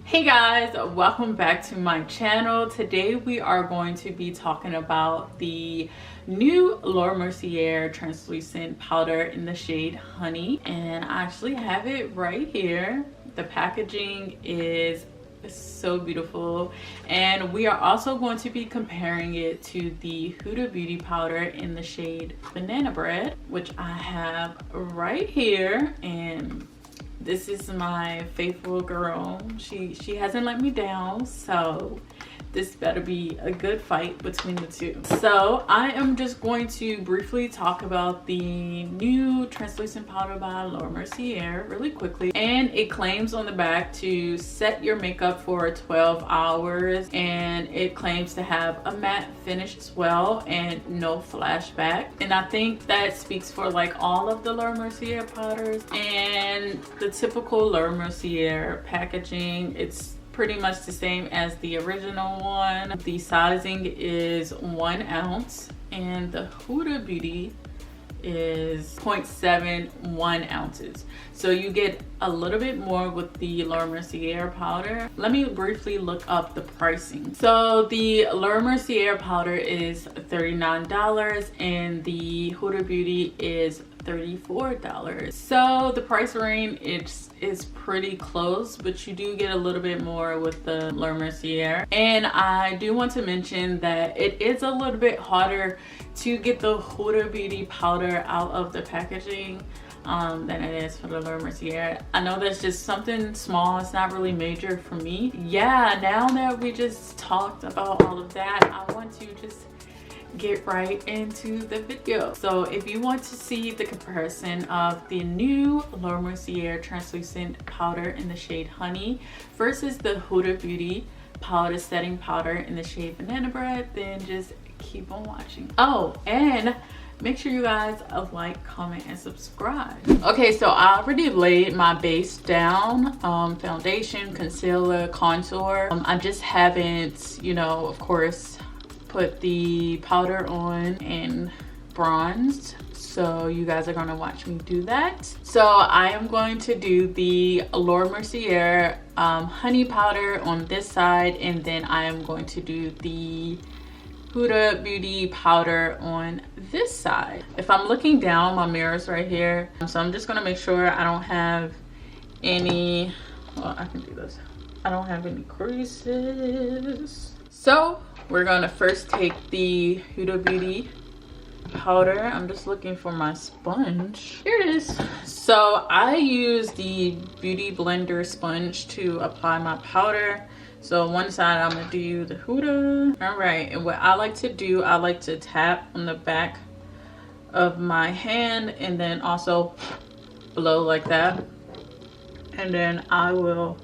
Hey guys, welcome back to my channel. Today we are going to be talking about the new Mercier translucent powder in the shade Honey, and I actually have it right here. The packaging is so beautiful, and we are also going to be comparing it to the Huda beauty powder in the shade Banana Bread, which I have right here. And this is my faithful girl. She hasn't let me down, so this better be a good fight between the two. So I am just going to briefly talk about the new translucent powder by Mercier really quickly. And it claims on the back to set your makeup for 12 hours, and it claims to have a matte finish as well and no flashback. And I think that speaks for like all of the Mercier powders. And the typical Mercier packaging, it's pretty much the same as the original one. The sizing is 1 ounce, and the Huda Beauty is 0.71 ounces. So you get a little bit more with the Mercier powder. Let me briefly look up the pricing. So the Mercier powder is $39 and the Huda Beauty is $34. So the price range is pretty close, but you do get a little bit more with the Mercier. And I do want to mention that it is a little bit harder to get the Huda Beauty powder out of the packaging than it is for the Mercier. I know that's just something small, it's not really major for me. Yeah, now that we just talked about all of that, I want to just get right into the video. So if you want to see the comparison of the new Mercier translucent powder in the shade Honey versus the Huda Beauty powder setting powder in the shade Banana Bread, then just keep on watching. Oh, and make sure you guys like, comment, and subscribe. Okay, so I already laid my base down, foundation, concealer, contour. I just haven't, you know, of course, put the powder on and bronzed. So you guys are going to watch me do that. So I am going to do the Mercier honey powder on this side, and then I am going to do the Huda Beauty powder on this side. If I'm looking down, my mirror's right here, so I'm just going to make sure I don't have any, well, I can do this, I don't have any creases. So we're gonna first take the Huda Beauty powder. I'm just looking for my sponge. Here it is. So I use the Beauty Blender sponge to apply my powder. So one side I'm gonna do the Huda. All right, and what I like to do, I like to tap on the back of my hand and then also blow like that. And then I will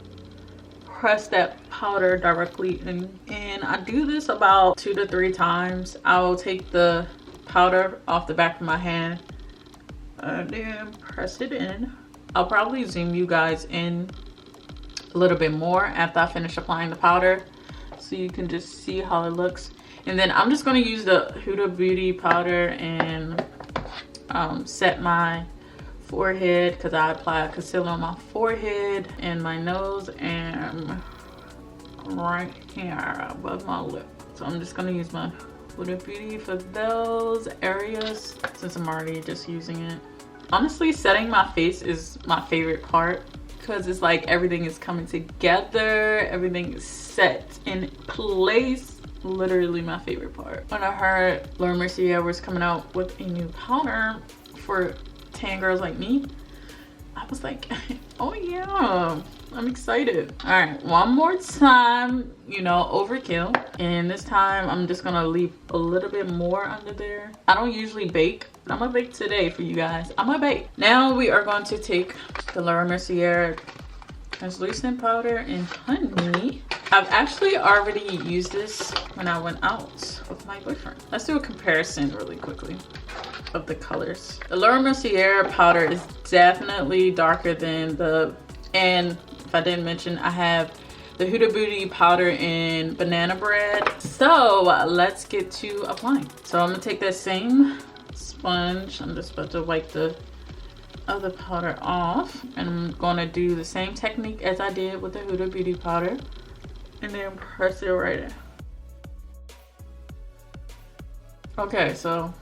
press that powder directly in, and I do this about 2 to 3 times. I will take the powder off the back of my hand and then press it in. I'll probably zoom you guys in a little bit more after I finish applying the powder so you can just see how it looks. And then I'm just going to use the Huda Beauty powder and set my forehead, because I apply concealer on my forehead and my nose and right here above my lip. So I'm just gonna use my Huda Beauty for those areas since I'm already just using it. Honestly, setting my face is my favorite part because it's like everything is coming together, everything is set in place. Literally my favorite part. When I heard Mercier was coming out with a new powder for tan girls like me, I was like, oh yeah, I'm excited. All right, one more time, you know, overkill. And this time I'm just gonna leave a little bit more under there. I don't usually bake, but I'm gonna bake today for you guys. I'm gonna bake. Now we are going to take the Mercier translucent powder and honey. I've actually already used this when I went out with my boyfriend. Let's do a comparison really quickly of the colors. The Mercier powder is definitely darker than the, and if I didn't mention, I have the Huda Beauty powder in Banana Bread. So let's get to applying. So I'm gonna take that same sponge. I'm just about to wipe the of the powder off, and I'm gonna do the same technique as I did with the Huda Beauty powder, and then press it right in. Okay, so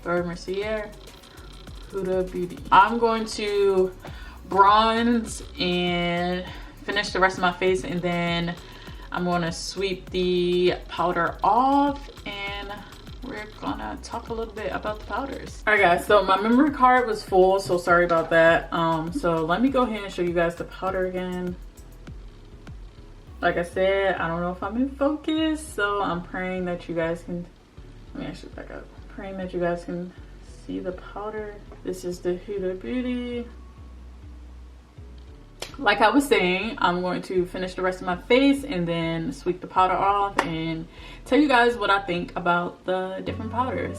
for Mercier, Huda Beauty, I'm going to bronze and finish the rest of my face, and then I'm going to sweep the powder off, and we're gonna talk a little bit about the powders. All right guys, so my memory card was full, so sorry about that. So let me go ahead and show you guys the powder again. Like I said, I don't know if I'm in focus, so I'm praying that you guys can, let me actually back up. Praying that you guys can see the powder. This is the Huda Beauty. Like I was saying, I'm going to finish the rest of my face and then sweep the powder off and tell you guys what I think about the different powders.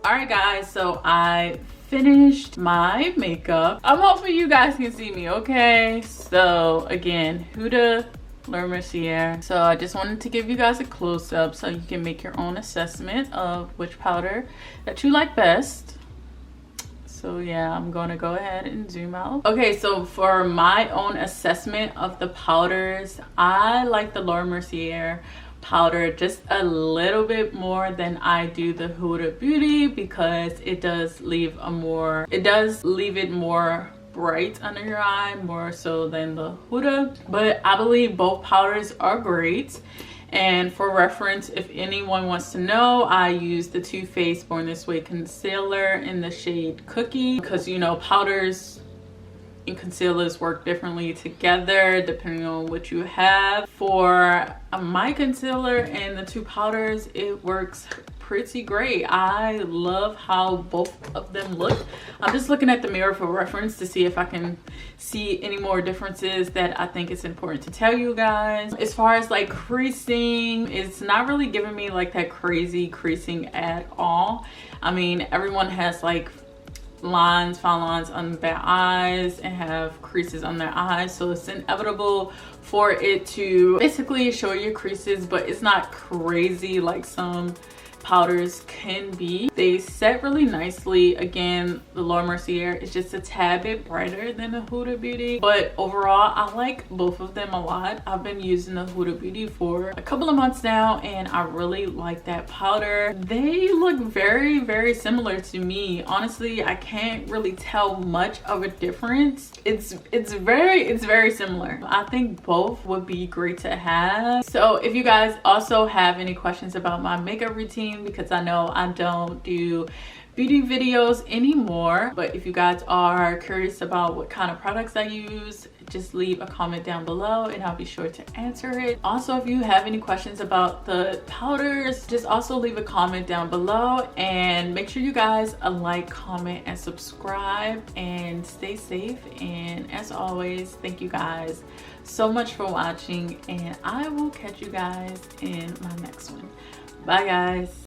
All right guys, so I finished my makeup. I'm hoping you guys can see me, okay? So again, Huda Mercier. So I just wanted to give you guys a close-up so you can make your own assessment of which powder that you like best. So yeah, I'm gonna go ahead and zoom out. Okay, so for my own assessment of the powders, I like the Mercier powder just a little bit more than I do the Huda Beauty, because it does leave it more bright under your eye, more so than the Huda. But I believe both powders are great. And for reference, if anyone wants to know, I use the Too Faced Born This Way concealer in the shade Cookie, because you know powders and concealers work differently together depending on what you have. For my concealer and the two powders, it works pretty great. I love how both of them look. I'm just looking at the mirror for reference to see if I can see any more differences that I think it's important to tell you guys. As far as like creasing, it's not really giving me like that crazy creasing at all. I mean, everyone has like fine lines on their eyes and have creases on their eyes, so it's inevitable for it to basically show your creases, but it's not crazy like some powders can be. They set really nicely. Again, the Laura Mercier is just a tad bit brighter than the Huda Beauty, but overall I like both of them a lot. I've been using the Huda Beauty for a couple of months now and I really like that powder. They look very, very similar to me. Honestly, I can't really tell much of a difference. It's very similar. I think both would be great to have. So if you guys also have any questions about my makeup routine, because I know I don't do beauty videos anymore, but if you guys are curious about what kind of products I use, just leave a comment down below and I'll be sure to answer it. Also, if you have any questions about the powders, just also leave a comment down below, and make sure you guys like, comment, and subscribe, and stay safe. And as always, thank you guys so much for watching, and I will catch you guys in my next one. Bye guys.